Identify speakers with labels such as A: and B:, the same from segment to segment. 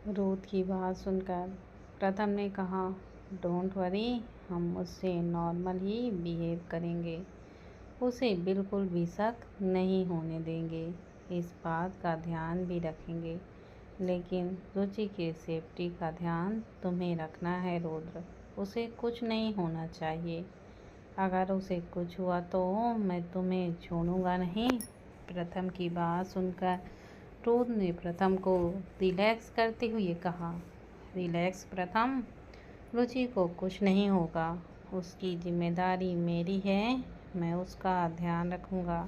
A: Ruth की बात सुनकर प्रथम ने कहा, डोंट वरी, हम उससे नॉर्मल ही बिहेव करेंगे। उसे बिल्कुल भी शक नहीं होने देंगे। इस बात का ध्यान भी रखेंगे। लेकिन रुचि के सेफ्टी का ध्यान तुम्हें रखना है रुद्र। उसे कुछ नहीं होना चाहिए। अगर उसे कुछ हुआ तो मैं तुम्हें छोड़ूंगा नहीं। प्रथम की बात सुनकर रुद्र ने प्रथम को रिलैक्स करते हुए कहा, रिलैक्स प्रथम, रुचि को कुछ नहीं होगा। उसकी जिम्मेदारी मेरी है। मैं उसका ध्यान रखूँगा।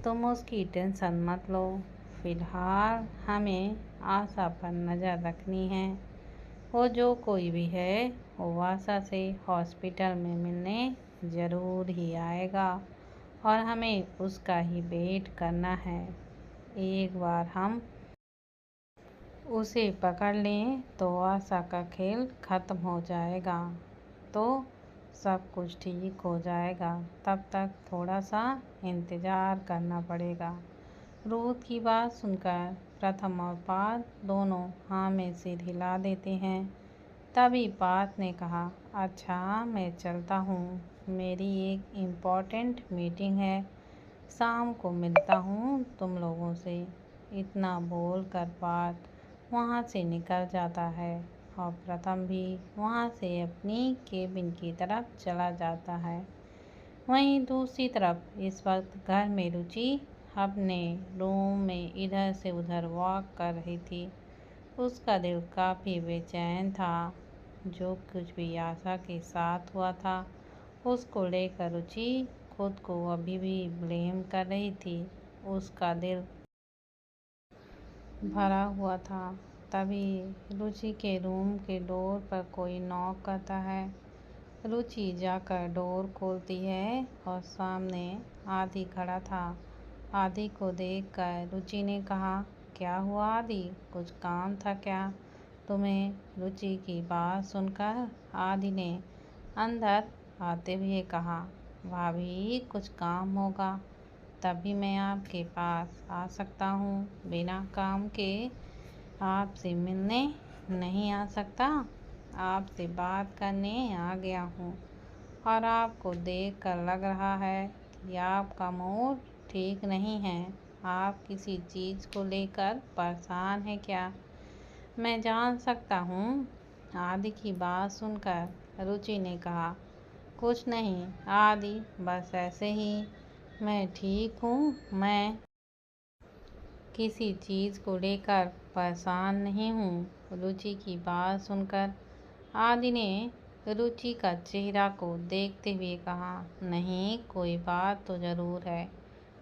A: तुम उसकी टेंशन मत लो। फिलहाल हमें आशा पर नज़र रखनी है। वो जो कोई भी है वो आशा से हॉस्पिटल में मिलने ज़रूर ही आएगा और हमें उसका ही वेट करना है। एक बार हम उसे पकड़ लें तो आशा का खेल ख़त्म हो जाएगा। तो सब कुछ ठीक हो जाएगा। तब तक थोड़ा सा इंतज़ार करना पड़ेगा। रूथ की बात सुनकर प्रथम और पार्थ दोनों हाँ में सिर हिला देते हैं। तभी पार्थ ने कहा, अच्छा मैं चलता हूँ, मेरी एक इम्पॉर्टेंट मीटिंग है, शाम को मिलता हूँ तुम लोगों से। इतना बोल कर पार्थ वहाँ से निकल जाता है और प्रथम भी वहाँ से अपनी केबिन की तरफ चला जाता है। वहीं दूसरी तरफ इस वक्त घर में रुचि अपने रूम में इधर से उधर वॉक कर रही थी। उसका दिल काफ़ी बेचैन था। जो कुछ भी आशा के साथ हुआ था उसको लेकर रुचि खुद को अभी भी ब्लेम कर रही थी। उसका दिल भरा हुआ था। तभी रुचि के रूम के डोर पर कोई नॉक करता है। रुचि जाकर डोर खोलती है और सामने आदि खड़ा था। आदि को देखकर रुचि ने कहा, क्या हुआ आदि, कुछ काम था क्या तुम्हें? रुचि की बात सुनकर आदि ने अंदर आते हुए कहा, भाभी कुछ काम होगा तभी मैं आपके पास आ सकता हूँ, बिना काम के आपसे मिलने नहीं आ सकता। आपसे बात करने आ गया हूँ और आपको देखकर लग रहा है कि आपका मूड ठीक नहीं है। आप किसी चीज़ को लेकर परेशान हैं क्या? मैं जान सकता हूँ? आदि की बात सुनकर रुचि ने कहा, कुछ नहीं आदि, बस ऐसे ही। मैं ठीक हूँ। मैं किसी चीज़ को लेकर परेशान नहीं हूँ। रुचि की बात सुनकर आदि ने रुचि का चेहरा को देखते हुए कहा, नहीं कोई बात तो ज़रूर है।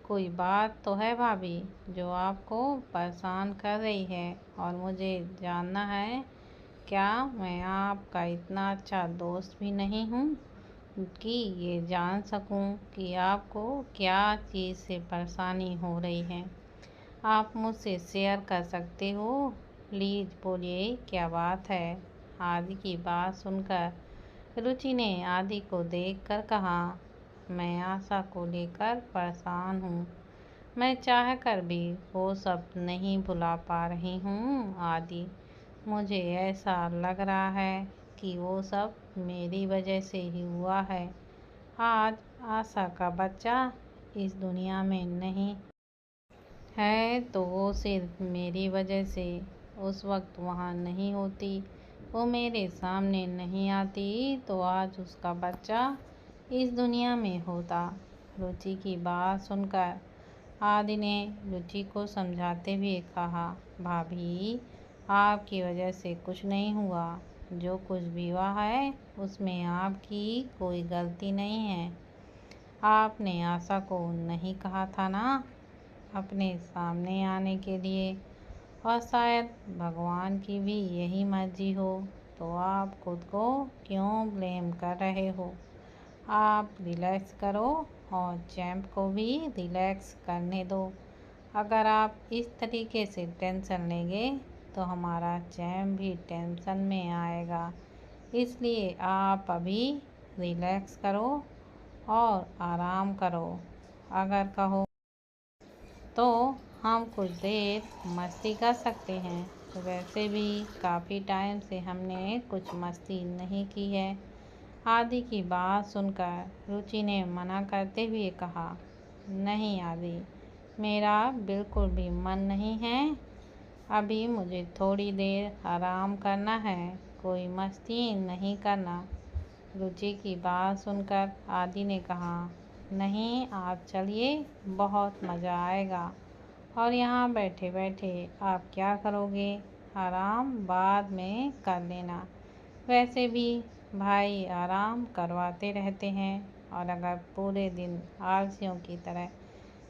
A: कोई बात तो है भाभी जो आपको परेशान कर रही है और मुझे जानना है। क्या मैं आपका इतना अच्छा दोस्त भी नहीं हूँ कि ये जान सकूँ कि आपको क्या चीज़ से परेशानी हो रही है? आप मुझसे शेयर कर सकते हो। प्लीज़ बोलिए क्या बात है? आदि की बात सुनकर रुचि ने आदि को देखकर कहा, मैं आशा को लेकर परेशान हूँ। मैं चाहकर भी वो सब नहीं भुला पा रही हूँ आदि। मुझे ऐसा लग रहा है कि वो सब मेरी वजह से ही हुआ है। आज आशा का बच्चा इस दुनिया में नहीं है तो वो सिर्फ मेरी वजह से उस वक्त वहाँ नहीं होती, वो मेरे सामने नहीं आती तो आज उसका बच्चा इस दुनिया में होता। रुचि की बात सुनकर आदि ने रुचि को समझाते हुए कहा, भाभी आपकी वजह से कुछ नहीं हुआ। जो कुछ भी हुआ है उसमें आपकी कोई गलती नहीं है। आपने आशा को नहीं कहा था ना अपने सामने आने के लिए, और शायद भगवान की भी यही मर्जी हो, तो आप खुद को क्यों ब्लेम कर रहे हो? आप रिलैक्स करो और चैम्प को भी रिलैक्स करने दो। अगर आप इस तरीके से टेंशन लेंगे तो हमारा चैम्प भी टेंशन में आएगा। इसलिए आप अभी रिलैक्स करो और आराम करो। अगर कहो तो हम कुछ देर मस्ती कर सकते हैं। वैसे भी काफ़ी टाइम से हमने कुछ मस्ती नहीं की है। आदि की बात सुनकर रुचि ने मना करते हुए कहा, नहीं आदि, मेरा बिल्कुल भी मन नहीं है। अभी मुझे थोड़ी देर आराम करना है, कोई मस्ती नहीं करना। रुचि की बात सुनकर आदि ने कहा, नहीं आप चलिए, बहुत मज़ा आएगा। और यहाँ बैठे बैठे आप क्या करोगे? आराम बाद में कर लेना। वैसे भी भाई आराम करवाते रहते हैं, और अगर पूरे दिन आलसियों की तरह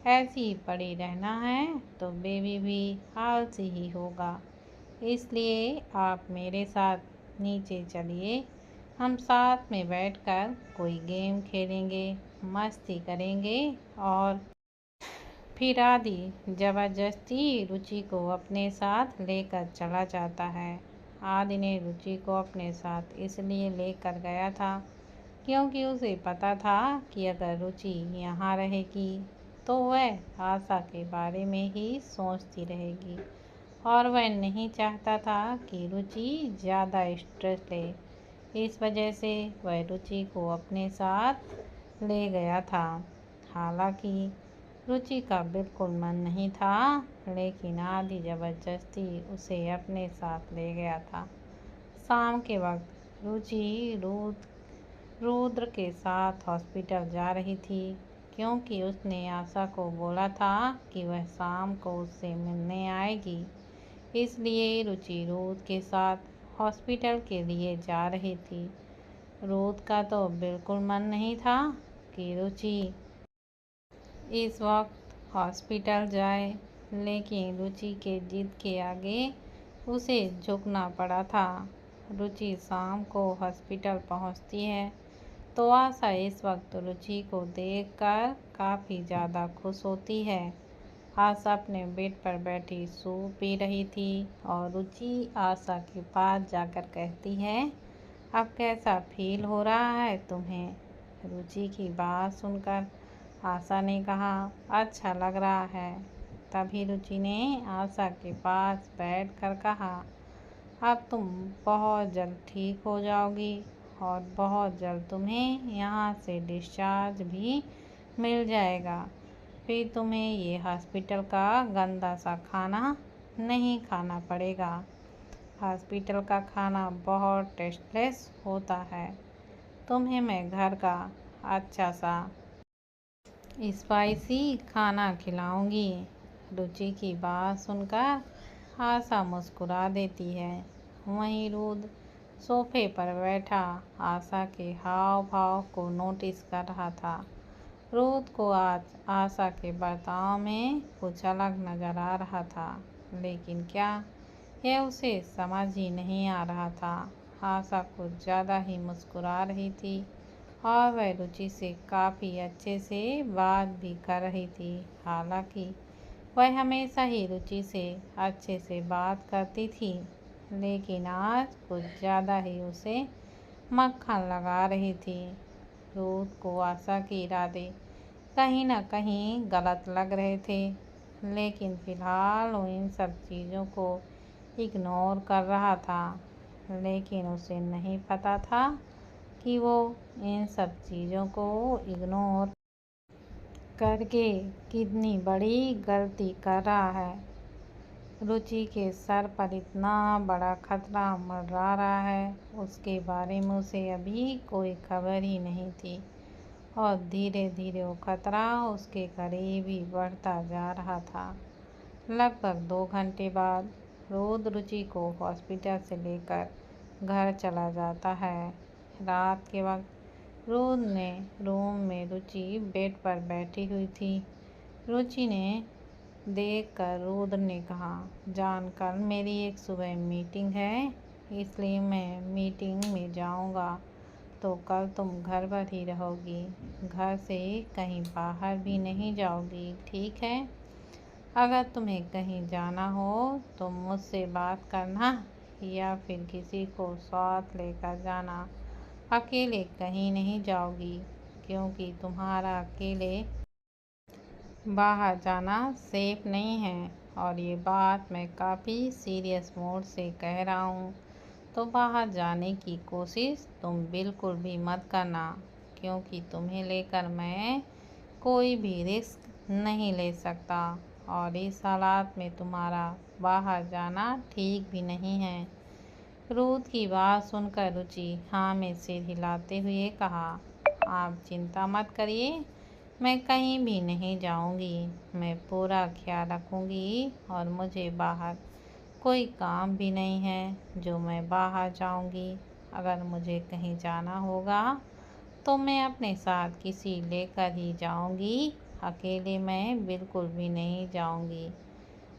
A: ऐसे ही पड़ी रहना है तो बेबी भी आलसी ही होगा। इसलिए आप मेरे साथ नीचे चलिए, हम साथ में बैठकर कोई गेम खेलेंगे, मस्ती करेंगे। और फिर आदि जबरदस्ती रुचि को अपने साथ लेकर चला जाता है। आदि ने रुचि को अपने साथ इसलिए लेकर गया था क्योंकि उसे पता था कि अगर रुचि यहाँ रहेगी तो वह आशा के बारे में ही सोचती रहेगी, और वह नहीं चाहता था कि रुचि ज़्यादा स्ट्रेस ले। इस वजह से वह रुचि को अपने साथ ले गया था। हालांकि रुचि का बिल्कुल मन नहीं था, लेकिन आदि जबरदस्ती उसे अपने साथ ले गया था। शाम के वक्त रुचि रुद्र के साथ हॉस्पिटल जा रही थी, क्योंकि उसने आशा को बोला था कि वह शाम को उससे मिलने आएगी। इसलिए रुचि रुद्र के साथ हॉस्पिटल के लिए जा रही थी। रुद्र का तो बिल्कुल मन नहीं था कि रुचि इस वक्त हॉस्पिटल जाए, लेकिन रुचि के जिद के आगे उसे झुकना पड़ा था। रुचि शाम को हॉस्पिटल पहुंचती है तो आशा इस वक्त रुचि को देखकर काफ़ी ज़्यादा खुश होती है। आशा अपने बेड पर बैठी सूप पी रही थी और रुचि आशा के पास जाकर कहती है, अब कैसा फील हो रहा है तुम्हें? रुचि की बात सुनकर आशा ने कहा, अच्छा लग रहा है। तभी रुचि ने आशा के पास बैठकर कहा, अब तुम बहुत जल्द ठीक हो जाओगी और बहुत जल्द तुम्हें यहाँ से डिस्चार्ज भी मिल जाएगा। फिर तुम्हें ये हॉस्पिटल का गंदा सा खाना नहीं खाना पड़ेगा। हॉस्पिटल का खाना बहुत टेस्टलेस होता है। तुम्हें मैं घर का अच्छा सा स्पाइसी खाना खिलाऊंगी। रुचि की बात सुनकर आशा मुस्कुरा देती है। वहीं रुद्र सोफे पर बैठा आशा के हाव भाव को नोटिस कर रहा था। रुद्र को आज आशा के बर्ताव में कुछ अलग नजर आ रहा था, लेकिन क्या यह उसे समझ ही नहीं आ रहा था। आशा कुछ ज़्यादा ही मुस्कुरा रही थी और वह रुचि से काफ़ी अच्छे से बात भी कर रही थी। हालांकि वह हमेशा ही रुचि से अच्छे से बात करती थी, लेकिन आज कुछ ज़्यादा ही उसे मक्खन लगा रही थी। रुद्र को आशा के इरादे कहीं न कहीं गलत लग रहे थे, लेकिन फिलहाल वो इन सब चीज़ों को इग्नोर कर रहा था। लेकिन उसे नहीं पता था कि वो इन सब चीज़ों को इग्नोर करके कितनी बड़ी गलती कर रहा है। रुचि के सर पर इतना बड़ा खतरा मंडरा रहा है, उसके बारे में उसे अभी कोई खबर ही नहीं थी, और धीरे धीरे वो खतरा उसके करीब ही बढ़ता जा रहा था। लगभग 2 घंटे बाद रुद्र रुचि को हॉस्पिटल से लेकर घर चला जाता है। रात के वक्त रुद्र ने रूम में रुचि बेड पर बैठी हुई थी। रुचि ने देखकर रुद्र ने कहा, जान कल मेरी एक सुबह मीटिंग है, इसलिए मैं मीटिंग में जाऊंगा, तो कल तुम घर पर ही रहोगी, घर से कहीं बाहर भी नहीं जाओगी, ठीक है? अगर तुम्हें कहीं जाना हो तो मुझसे बात करना, या फिर किसी को साथ लेकर जाना। अकेले कहीं नहीं जाओगी, क्योंकि तुम्हारा अकेले बाहर जाना सेफ नहीं है। और ये बात मैं काफ़ी सीरियस मूड से कह रहा हूँ, तो बाहर जाने की कोशिश तुम बिल्कुल भी मत करना, क्योंकि तुम्हें लेकर मैं कोई भी रिस्क नहीं ले सकता और इस हालात में तुम्हारा बाहर जाना ठीक भी नहीं है। रूथ की बात सुनकर रुचि हाँ में सिर हिलाते हुए कहा, आप चिंता मत करिए, मैं कहीं भी नहीं जाऊंगी। मैं पूरा ख्याल रखूंगी और मुझे बाहर कोई काम भी नहीं है जो मैं बाहर जाऊंगी। अगर मुझे कहीं जाना होगा तो मैं अपने साथ किसी लेकर ही जाऊंगी, अकेले मैं बिल्कुल भी नहीं जाऊंगी।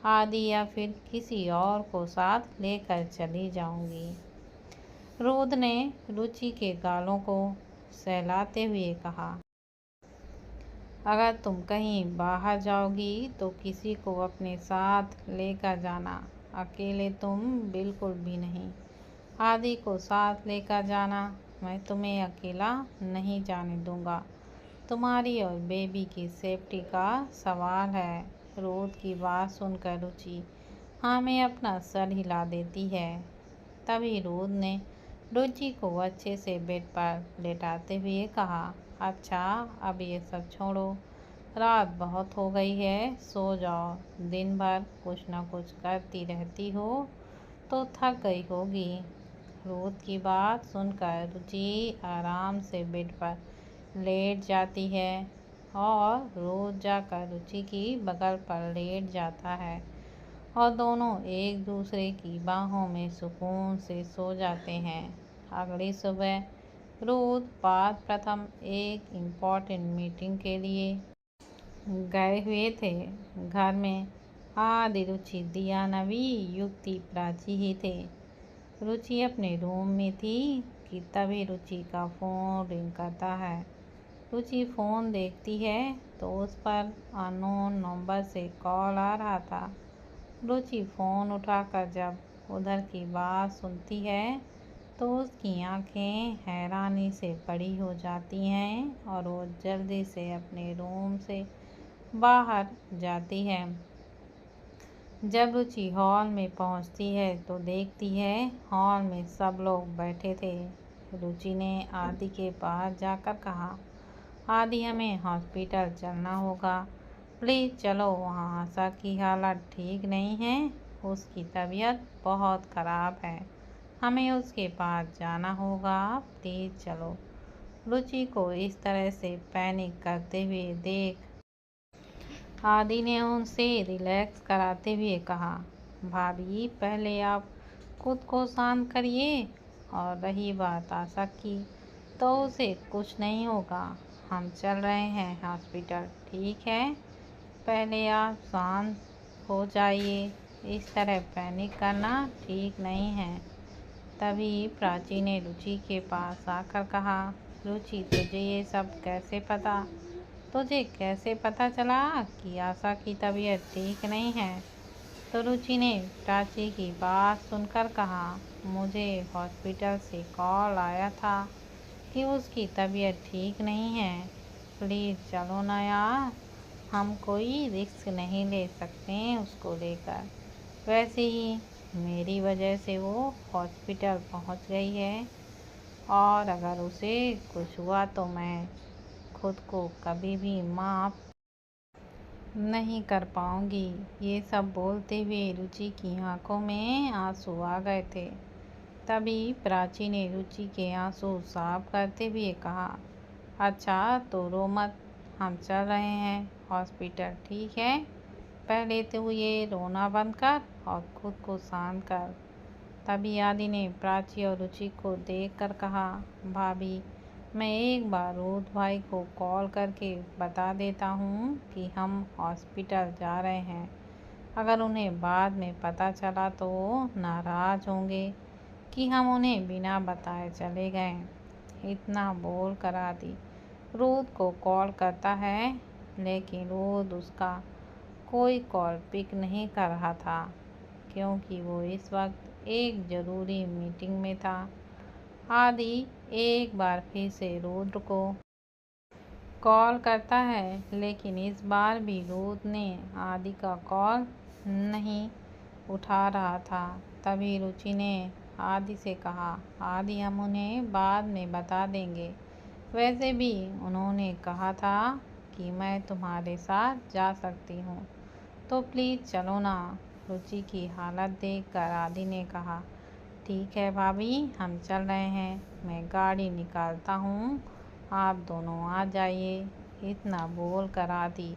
A: आदि या फिर किसी और को साथ लेकर चली जाऊंगी। रोद ने रुचि के गालों को सहलाते हुए कहा, अगर तुम कहीं बाहर जाओगी तो किसी को अपने साथ लेकर जाना, अकेले तुम बिल्कुल भी नहीं। आदि को साथ लेकर जाना, मैं तुम्हें अकेला नहीं जाने दूंगा। तुम्हारी और बेबी की सेफ्टी का सवाल है। रोद की बात सुनकर रुचि हाँ में अपना सर हिला देती है। तभी रोद ने रुचि को अच्छे से बेड पर लेटाते हुए कहा, अच्छा अब ये सब छोड़ो, रात बहुत हो गई है, सो जाओ। दिन भर कुछ न कुछ करती रहती हो तो थक गई होगी। रोद की बात सुनकर रुचि आराम से बेड पर लेट जाती है और रोज जाकर रुचि की बगल पर लेट जाता है और दोनों एक दूसरे की बाहों में सुकून से सो जाते हैं। अगली सुबह रोज पार्थ प्रथम एक इम्पोर्टेंट मीटिंग के लिए गए हुए थे। घर में आदि रुचि दिया नवी युक्ति प्राची ही थे। रुचि अपने रूम में थी कि तभी रुचि का फ़ोन रिंग करता है। रुचि फ़ोन देखती है तो उस पर अननोन नंबर से कॉल आ रहा था। रुचि फ़ोन उठाकर जब उधर की बात सुनती है तो उसकी आंखें हैरानी से बड़ी हो जाती हैं और वो जल्दी से अपने रूम से बाहर जाती है। जब रुचि हॉल में पहुंचती है तो देखती है हॉल में सब लोग बैठे थे। रुचि ने आदि के पास जाकर कहा, आदि हमें हॉस्पिटल चलना होगा, प्लीज़ चलो। वहाँ आशा की हालत ठीक नहीं है, उसकी तबीयत बहुत ख़राब है, हमें उसके पास जाना होगा, प्लीज़ चलो। रुचि को इस तरह से पैनिक करते हुए देख आदि ने उनसे रिलैक्स कराते हुए कहा, भाभी पहले आप खुद को शांत करिए, और रही बात आशा की तो उसे कुछ नहीं होगा, हम चल रहे हैं हॉस्पिटल, ठीक है। पहले आप शांत हो जाइए, इस तरह पैनिक करना ठीक नहीं है। तभी प्राची ने रुचि के पास आकर कहा, रुचि तुझे कैसे पता चला कि आशा की तबीयत ठीक नहीं है। तो रुचि ने प्राची की बात सुनकर कहा, मुझे हॉस्पिटल से कॉल आया था कि उसकी तबीयत ठीक नहीं है, प्लीज़ चलो ना यार, हम कोई रिस्क नहीं ले सकते उसको लेकर। वैसे ही मेरी वजह से वो हॉस्पिटल पहुंच गई है और अगर उसे कुछ हुआ तो मैं खुद को कभी भी माफ़ नहीं कर पाऊंगी। ये सब बोलते हुए रुचि की आंखों में आंसू आ गए थे। तभी प्राची ने रुचि के आंसू साफ करते हुए कहा, अच्छा तो रो मत, हम चल रहे हैं हॉस्पिटल, ठीक है। पहले तो ये रोना बंद कर और खुद को शांत कर। तभी आदि ने प्राची और रुचि को देखकर कहा, भाभी मैं एक बार रुद्र भाई को कॉल करके बता देता हूँ कि हम हॉस्पिटल जा रहे हैं। अगर उन्हें बाद में पता चला तो वो नाराज़ होंगे कि हम उन्हें बिना बताए चले गए। इतना बोल कर आदि रुद्र को कॉल करता है, लेकिन रुद्र उसका कोई कॉल पिक नहीं कर रहा था, क्योंकि वो इस वक्त एक ज़रूरी मीटिंग में था। आदि एक बार फिर से रुद्र को कॉल करता है, लेकिन इस बार भी रुद्र ने आदि का कॉल नहीं उठा रहा था। तभी रुचि ने आदि से कहा, आदि हम उन्हें बाद में बता देंगे। वैसे भी उन्होंने कहा था कि मैं तुम्हारे साथ जा सकती हूँ, तो प्लीज़ चलो ना। रुचि की हालत देखकर आदि ने कहा, ठीक है भाभी, हम चल रहे हैं, मैं गाड़ी निकालता हूँ, आप दोनों आ जाइए। इतना बोलकर आदि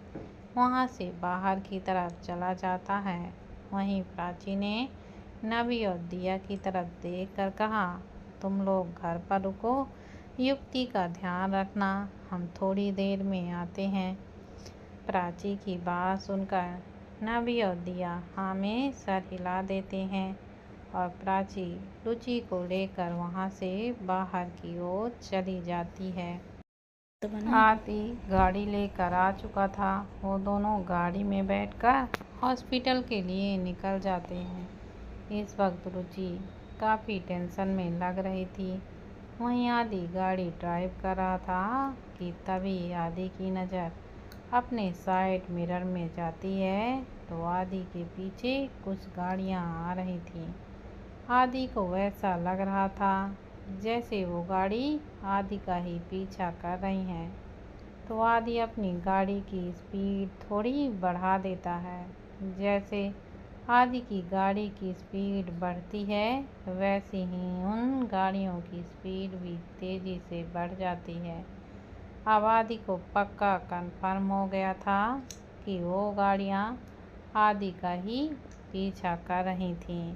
A: वहाँ से बाहर की तरफ चला जाता है। वहीं प्राची ने नबी और दिया की तरफ देखकर कहा, तुम लोग घर पर रुको, युक्ति का ध्यान रखना, हम थोड़ी देर में आते हैं। प्राची की बात सुनकर नबी और दिया हाँ में सर हिला देते हैं और प्राची रुचि को लेकर वहाँ से बाहर की ओर चली जाती है। आदि गाड़ी लेकर आ चुका था। वो दोनों गाड़ी में बैठकर हॉस्पिटल के लिए निकल जाते हैं। इस वक्त रुचि काफ़ी टेंशन में लग रही थी। वहीं आदि गाड़ी ड्राइव कर रहा था कि तभी आदि की नज़र अपने साइड मिरर में जाती है तो आदि के पीछे कुछ गाड़ियां आ रही थीं। आदि को वैसा लग रहा था जैसे वो गाड़ी आदि का ही पीछा कर रही हैं। तो आदि अपनी गाड़ी की स्पीड थोड़ी बढ़ा देता है। जैसे आदि की गाड़ी की स्पीड बढ़ती है वैसे ही उन गाड़ियों की स्पीड भी तेज़ी से बढ़ जाती है। अब आदि को पक्का कंफर्म हो गया था कि वो गाड़ियाँ आदि का ही पीछा कर रही थीं।